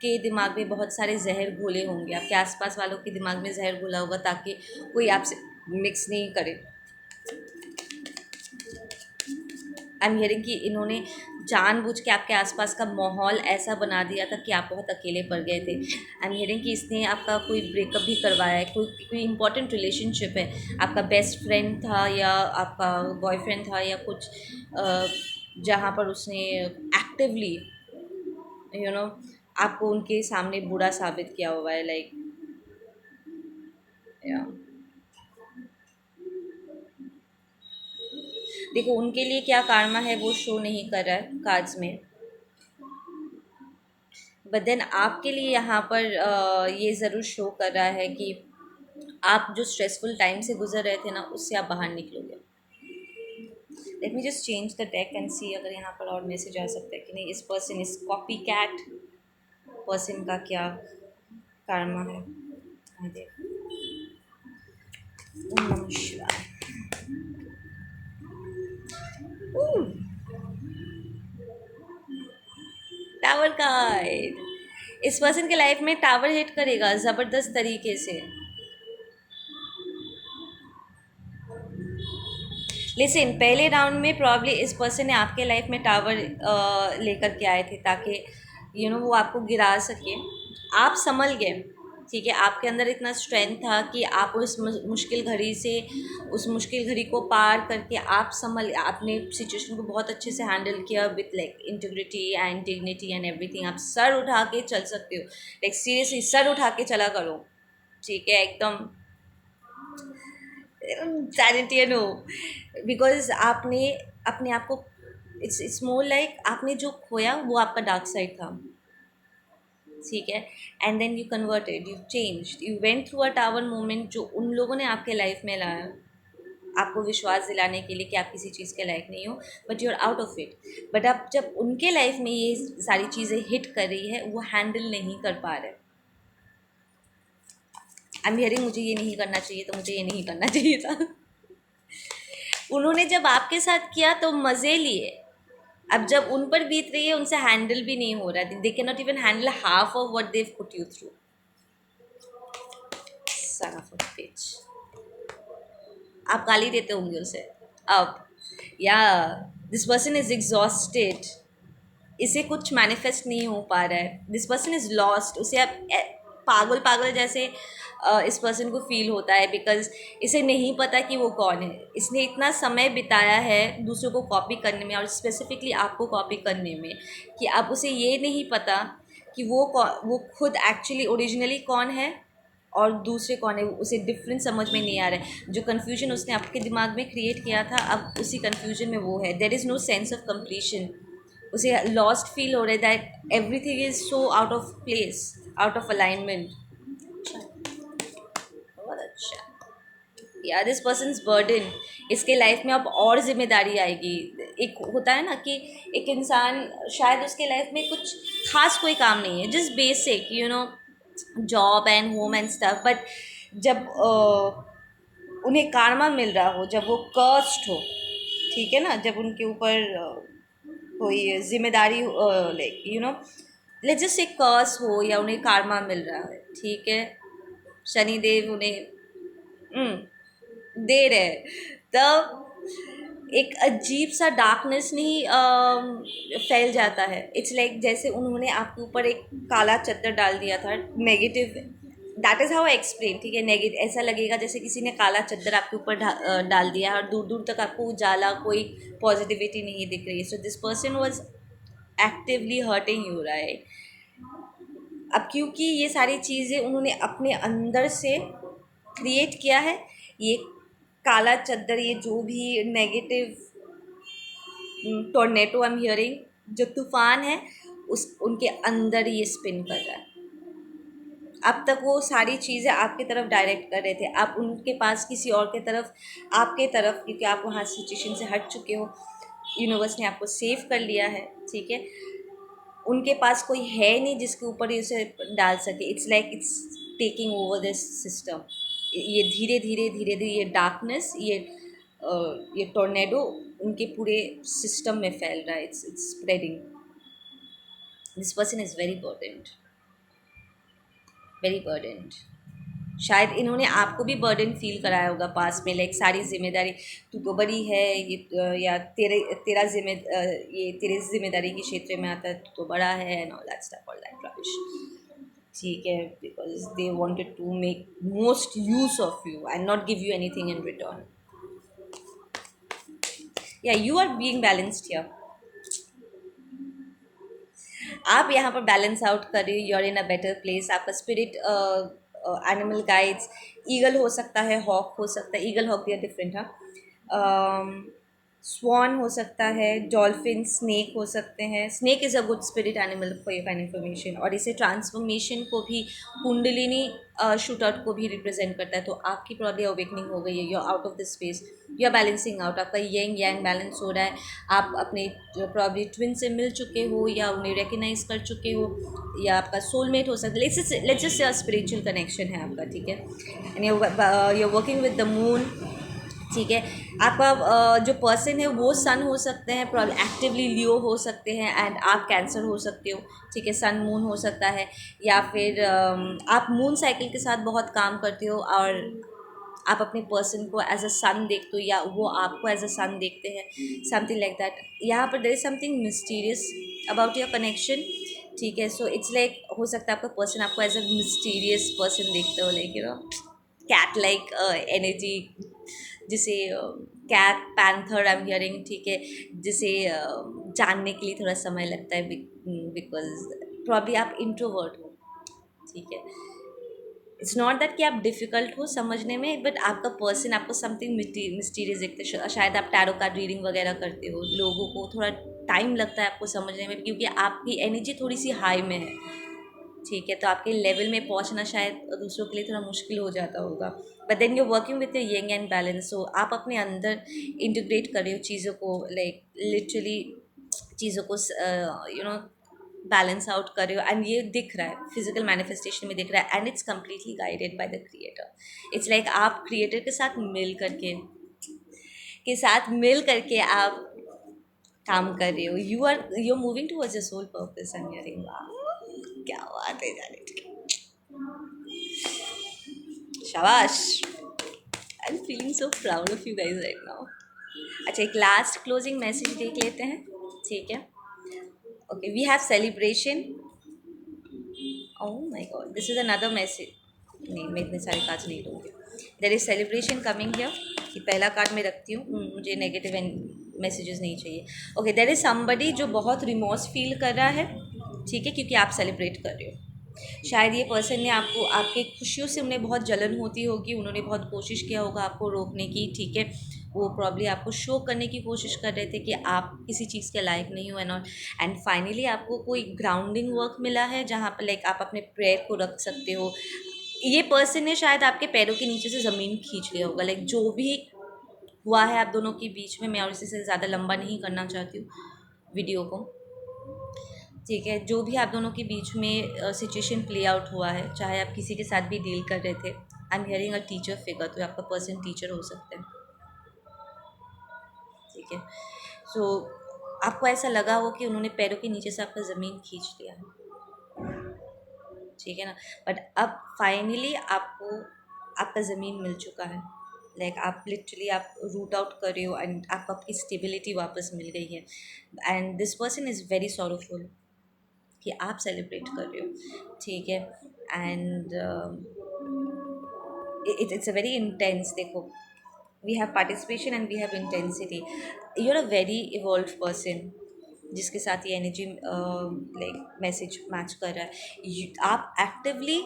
के दिमाग में बहुत सारे जहर घोले होंगे, आपके आसपास वालों के दिमाग में जहर घोला होगा ताकि कोई आपसे मिक्स नहीं करे। आई एम हियरिंग कि इन्होंने जानबूझ के आपके आसपास का माहौल ऐसा बना दिया था कि आप बहुत अकेले पड़ गए थे। आई एम हियरिंग कि इसने आपका कोई ब्रेकअप भी करवाया है, कोई इंपॉर्टेंट रिलेशनशिप है, आपका बेस्ट फ्रेंड था या आपका बॉयफ्रेंड था या कुछ, जहाँ पर उसने एक्टिवली यू नो आपको उनके सामने बुरा साबित किया हुआ है, लाइक या देखो उनके लिए क्या karma है वो शो नहीं कर रहा है कार्ड्स में, बट देन आपके लिए यहाँ पर ये ज़रूर शो कर रहा है कि आप जो स्ट्रेसफुल टाइम से गुजर रहे थे ना, उससे आप बाहर निकलोगे। Let me just change the deck and see अगर यहाँ पर और मैसेज आ सकता है कि नहीं। इस पर्सन इस कॉपी कैट पर्सन का क्या karma है। हाँ देख, ओम नमः शिवाय। टावर कार्ड, इस पर्सन के लाइफ में टावर हिट करेगा ज़बरदस्त तरीके से। लेकिन पहले राउंड में प्रॉब्ली इस पर्सन ने आपके लाइफ में टावर लेकर के आए थे ताकि वो आपको गिरा सके। आप संभल गए, ठीक है, आपके अंदर इतना स्ट्रेंथ था कि आप उस मुश्किल घड़ी से, उस मुश्किल घड़ी को पार करके आप आपने सिचुएशन को बहुत अच्छे से हैंडल किया with like integrity and dignity and everything. आप सर उठा के चल सकते हो, लाइक सीरियसली सर उठा के चला करो, ठीक है, एकदम सैनिटियन हो, बिकॉज आपने अपने आप को, इट्स मोर लाइक आपने जो खोया वो आपका डार्क साइड था, ठीक है, and then you converted, you change, you went through a tower moment जो उन लोगों ने आपके लाइफ में लाया आपको विश्वास दिलाने के लिए कि आप किसी चीज़ के लायक नहीं हो, but you are out of it. But अब जब उनके लाइफ में ये सारी चीज़ें हिट कर रही है, वो हैंडल नहीं कर पा रहे। आई एम हियरिंग मुझे ये नहीं करना चाहिए, तो मुझे ये नहीं करना चाहिए था। उन्होंने जब आपके साथ किया तो मज़े लिए, अब जब उन पर बीत रही है उनसे हैंडल भी नहीं हो रहा है, they can not even handle half of what they've put you through. Son of a bitch, आप गाली देते होंगे उसे अब, या दिस पर्सन इज एग्जॉस्टेड, इसे कुछ मैनिफेस्ट नहीं हो पा रहा है, दिस पर्सन इज़ लॉस्ट, उसे अब पागल पागल जैसे इस पर्सन को फील होता है, बिकॉज इसे नहीं पता कि वो कौन है। इसने इतना समय बिताया है दूसरों को कॉपी करने में और स्पेसिफिकली आपको कॉपी करने में, कि अब उसे ये नहीं पता कि वो खुद एक्चुअली ओरिजिनली कौन है और दूसरे कौन है, उसे डिफरेंस समझ में नहीं आ रहा है। जो कन्फ्यूजन उसने आपके दिमाग में क्रिएट किया था, अब उसी कन्फ्यूजन में वो है। There is no sense of completion, उसे लॉस्ट फील हो रहा है, that everything is so out of place, out of alignment. बहुत अच्छा यार, दिस पर्सनस बर्डन, इसके लाइफ में अब और जिम्मेदारी आएगी। एक होता है ना कि एक इंसान शायद उसके लाइफ में कुछ खास कोई काम नहीं है, just basic job and home and stuff, but जब उन्हें karma मिल रहा हो, जब वो कर्स्ड हो, ठीक है ना, जब उनके ऊपर कोई जिम्मेदारी लाइक लेट्स जस्ट से कर्स हो या उन्हें karma मिल रहा है, ठीक है, शनिदेव उन्हें दे रहे हैं, तब एक अजीब सा डार्कनेस नहीं फैल जाता है। इट्स लाइक जैसे उन्होंने आपके ऊपर एक काला चद्दर डाल दिया था, negative. That is how I explain, ठीक है। नेगेटिव ऐसा लगेगा जैसे किसी ने काला चद्दर आपके ऊपर डाल दिया है और दूर दूर तक आपको उजाला, कोई पॉजिटिविटी नहीं दिख रही है। So this person was actively hurting you, right. अब क्योंकि ये सारी चीज़ें उन्होंने अपने अंदर से क्रिएट किया है, ये काला चद्दर, ये जो भी negative tornado I am hearing, जो तूफान है, उस उनके अंदर ये स्पिन कर रहा है। अब तक वो सारी चीज़ें आपके तरफ डायरेक्ट कर रहे थे, आप उनके पास किसी और के तरफ, आपके तरफ, क्योंकि आप वहाँ सिचुएशन से हट चुके हो, यूनिवर्स ने आपको सेव कर लिया है, ठीक है। उनके पास कोई है नहीं जिसके ऊपर ये उसे डाल सके। It's like it's taking over this system. ये धीरे धीरे धीरे धीरे ये डार्कनेस, ये टोर्नेडो उनके पूरे सिस्टम में फैल रहा है। It's spreading. This person is very burdened, very burdened. शायद इन्होंने आपको भी बर्डन फील कराया होगा पास में, लाइक सारी जिम्मेदारी तू तो बड़ी है, ये या ये तेरे जिम्मेदारी के क्षेत्र में आता है, तू तो बड़ा है, and all that stuff, all that rubbish, ठीक है। Because they wanted to make most use of you and not give you anything in return. या you are being balanced here. आप यहाँ पर बैलेंस आउट कर रही हो, you are in a better place. आपका स्पिरिट एनिमल गाइड्स, ईगल हो सकता है, हॉक हो सकता है, ईगल हॉक भी डिफरेंट है, स्वान हो सकता है, डॉल्फिन, स्नेक हो सकते हैं। Snake is a good spirit animal for your kind information, और इसे ट्रांसफॉर्मेशन को भी, कुंडलिनी शूट आउट को भी रिप्रेजेंट करता है। तो आपकी प्रॉब्लम अवेकनिंग हो गई है, you are out of this space, you are balancing out, आपका यंग यांग बैलेंस हो रहा है। आप अपने प्रॉब्लम ट्विन से मिल चुके हो, या उन्हें रिकग्नाइज कर चुके हो, या आपका सोलमेट हो सकता है। Let's just say spiritual connection है आपका, ठीक है। And you are working with the moon, ठीक है। आपका जो पर्सन है वो सन हो सकते हैं, प्रॉब्लम एक्टिवली लियो हो सकते हैं, एंड आप कैंसर हो सकते हो, ठीक है। सन मून हो सकता है, या फिर आप मून साइकिल के साथ बहुत काम करते हो और आप अपने पर्सन को एज अ सन देखते हो, या वो आपको एज अ सन देखते हैं, समथिंग लाइक दैट। यहाँ पर there is something mysterious about your connection, ठीक है। सो इट्स लाइक हो सकता है आपका पर्सन आपको एज अ मिस्टीरियस पर्सन देखते हो, like you know cat like energy, जिसे cat panther I am hearing, ठीक है, जिसे जानने के लिए थोड़ा समय लगता है, बिकॉज प्रॉब्ली आप इंट्रोवर्ट हो, ठीक है। इट्स नॉट दैट कि आप डिफ़िकल्ट हो समझने में, बट आपका पर्सन आपको समथिंग मिस्टीरियस देखते हैं। शायद आप टैरो कार्ड रीडिंग वगैरह करते हो, लोगों को थोड़ा टाइम लगता है आपको समझने में, क्योंकि आपकी एनर्जी थोड़ी सी हाई में है, ठीक है। तो आपके लेवल में पहुंचना शायद दूसरों के लिए थोड़ा मुश्किल हो जाता होगा, but then you working with young and balance. सो आप अपने अंदर इंटीग्रेट कर रहे हो चीज़ों को, लाइक लिटरली चीज़ों को यू नो बैलेंस आउट कर रहे हो, एंड ये दिख रहा है फिजिकल मैनिफेस्टेशन में, दिख रहा है, and it's completely guided by the creator. It's like आप क्रिएटर के साथ मिल करके आप काम कर रहे हो। You are moving towards your soul purpose, I am hearing. क्या बात है जाने, शाबाश। I am feeling so proud of you guys right now. अच्छा, एक लास्ट क्लोजिंग मैसेज देख लेते हैं, ठीक है। Okay, we have celebration. Oh my god, this is another message. नहीं, मैं इतने सारे कार्ड्स नहीं लूँगी। There is celebration coming here. कि पहला कार्ड मैं रखती हूँ, मुझे नेगेटिव मैसेजेस नहीं चाहिए। ओके, देयर इज समबडी जो बहुत रिमोर्स फील कर रहा है, ठीक है, क्योंकि आप सेलिब्रेट कर रहे हो। शायद ये पर्सन ने आपको, आपके खुशियों से उन्हें बहुत जलन होती होगी, उन्होंने बहुत कोशिश किया होगा आपको रोकने की, ठीक है। वो प्रॉब्ली आपको शो करने की कोशिश कर रहे थे कि आप किसी चीज़ के लायक नहीं हो, एंड फाइनली आपको कोई ग्राउंडिंग वर्क मिला है जहाँ पर लाइक आप अपने पैर को रख सकते हो। ये पर्सन ने शायद आपके पैरों के नीचे से ज़मीन खींच लिया होगा, लाइक जो भी हुआ है आप दोनों के बीच में। मैं और इसी से ज़्यादा लंबा नहीं करना चाहती हूँ वीडियो को, ठीक है। जो भी आप दोनों के बीच में सिचुएशन प्ले आउट हुआ है, चाहे आप किसी के साथ भी डील कर रहे थे, आई am hearing a teacher figure, तो आपका पर्सन टीचर हो सकते हैं, ठीक है। सो आपको ऐसा लगा हो कि उन्होंने पैरों के नीचे से आपका ज़मीन खींच लिया है, ठीक है ना। बट अब फाइनली आपको आपका ज़मीन मिल चुका है, लाइक आप लिटरली आप रूट आउट कर रहे हो एंड आपको आपकी स्टेबिलिटी वापस मिल गई है, and this person is very sorrowful कि आप सेलिब्रेट कर रहे हो, ठीक है। And it's a very intense, देखो we have participation and we have intensity. You are a very evolve person जिसके साथ ये एनर्जी लाइक मैसेज मैच कर रहा है। आप एक्टिवली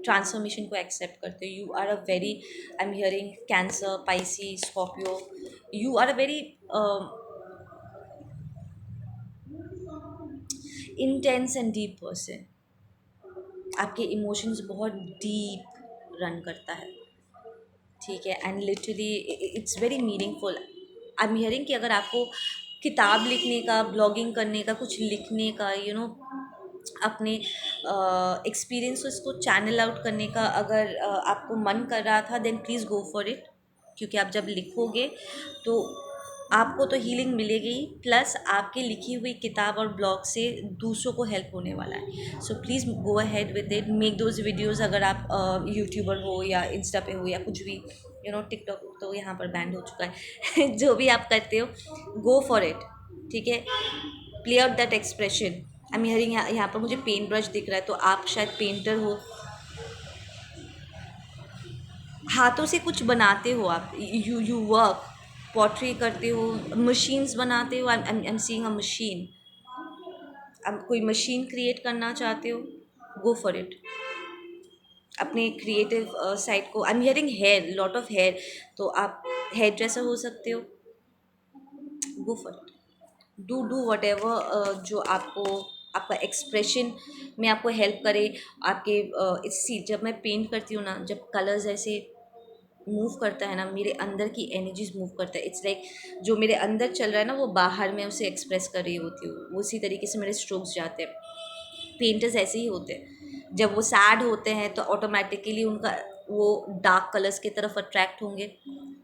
ट्रांसफॉर्मेशन को एक्सेप्ट करते हो। You are a very, I am hearing cancer, Pisces, Scorpio, you are a very intense and deep person. आपके इमोशंस बहुत डीप रन करता है, ठीक है। And literally it's very meaningful. I am hearing कि अगर आपको किताब लिखने का, ब्लॉगिंग करने का, कुछ लिखने का, अपने एक्सपीरियंसेस को चैनल आउट करने का अगर आपको मन कर रहा था, then please go for it. क्योंकि आप जब लिखोगे तो आपको तो हीलिंग मिलेगी, प्लस आपकी लिखी हुई किताब और ब्लॉग से दूसरों को हेल्प होने वाला है। So please go ahead with it, make those videos. अगर आप यूट्यूबर हो या इंस्टा पे हो या कुछ भी, टिकटॉक तो यहाँ पर बैंड हो चुका है जो भी आप करते हो, गो फॉर इट, ठीक है। Play out that expression. I am hearing यहाँ पर मुझे पेंट ब्रश दिख रहा है, तो आप शायद पेंटर हो, हाथों से कुछ बनाते हो आप, यू वर्क, पॉटरी करते हो, मशीन्स बनाते हो। I am seeing a machine. अब कोई मशीन क्रिएट करना चाहते हो, गो फॉर इट। अपने क्रिएटिव साइड को, I am hearing hair, lot of hair, तो आप हेयर ड्रेसर हो सकते हो, go for it. Do whatever जो आपको, आपका एक्सप्रेशन में आपको हेल्प करे। आपके इसी जब मैं पेंट करती हूँ ना, जब कलर्स ऐसे मूव करता है ना, मेरे अंदर की एनर्जीज मूव करता है। इट्स लाइक जो मेरे अंदर चल रहा है ना, वो बाहर में उसे एक्सप्रेस कर रही होती हूँ। उसी तरीके से मेरे स्ट्रोक्स जाते हैं। पेंटर्स ऐसे ही होते हैं, जब वो सैड होते हैं तो ऑटोमेटिकली उनका वो डार्क कलर्स की तरफ अट्रैक्ट होंगे,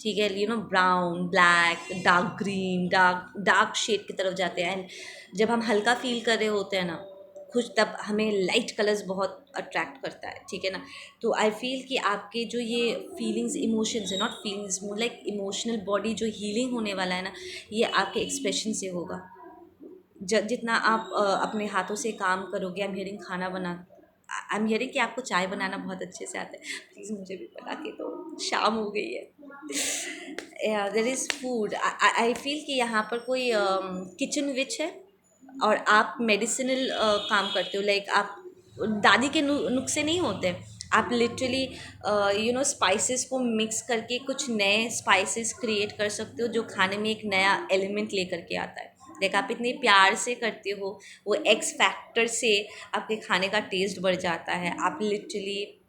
ठीक है। Brown, black, dark green, dark dark shade की तरफ जाते हैं। एंड जब हम हल्का फील कर रहे होते हैं ना खुश, तब हमें लाइट कलर्स बहुत अट्रैक्ट करता है, ठीक है ना। तो आई फील कि आपके जो ये फीलिंग्स, इमोशंस है, not feelings, more like emotional body जो हीलिंग होने वाला है ना, ये आपके एक्सप्रेशन से होगा। जितना आप अपने हाथों से काम करोगे। आई एम हियरिंग कि आपको चाय बनाना बहुत अच्छे से आता है, प्लीज़ मुझे भी बना के दो, शाम हो गई है। There is food. I feel कि यहाँ पर कोई किचन विच है और आप मेडिसिनल काम करते हो। लाइक आप दादी के नुस्खे नहीं होते, आप लिटरली स्पाइसेस को मिक्स करके कुछ नए स्पाइसेस क्रिएट कर सकते हो, जो खाने में एक नया एलिमेंट लेकर के आता है। लाइक आप इतने प्यार से करते हो, वो एक्स फैक्टर से आपके खाने का टेस्ट बढ़ जाता है। आप लिटरली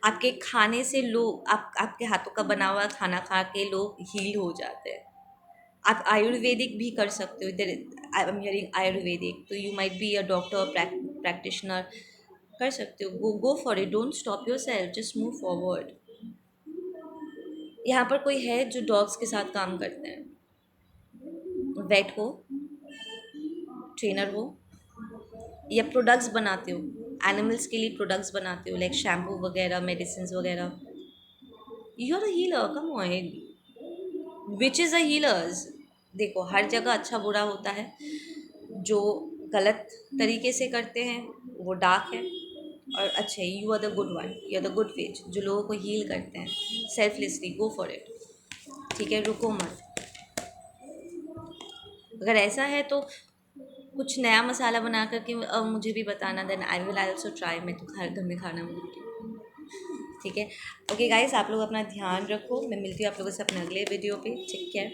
आपके खाने से लोग, आपके हाथों का बना हुआ खाना खा के लोग हील हो जाते हैं। आप आयुर्वेदिक भी कर सकते हो। इधर आई एम हियरिंग आयुर्वेदिक, तो you might be a doctor, practitioner, कर सकते हो। Go for it, don't stop your self, just move forward. यहाँ पर कोई है जो डॉग्स के साथ काम करते हैं, वेट हो, ट्रेनर हो, या प्रोडक्ट्स बनाते हो, एनिमल्स के लिए प्रोडक्ट्स बनाते हो, लाइक शैम्पू वगैरह, मेडिसिन वगैरह। You are a healer, come on, which is a healers. देखो हर जगह अच्छा बुरा होता है, जो गलत तरीके से करते हैं वो डार्क है, और अच्छे, you are the good one, you are the good phase, जो लोगों को हील करते हैं सेल्फलेसली, गो फॉर इट, ठीक है। रुको मत। अगर ऐसा है तो कुछ नया मसाला बना करके मुझे भी बताना, then I will also try. मैं तो घर में खाना मिलती हूँ, ठीक है। ओके गाइस, आप लोग अपना ध्यान रखो, मैं मिलती हूँ आप लोगों से अपने अगले वीडियो पे, ठीक है।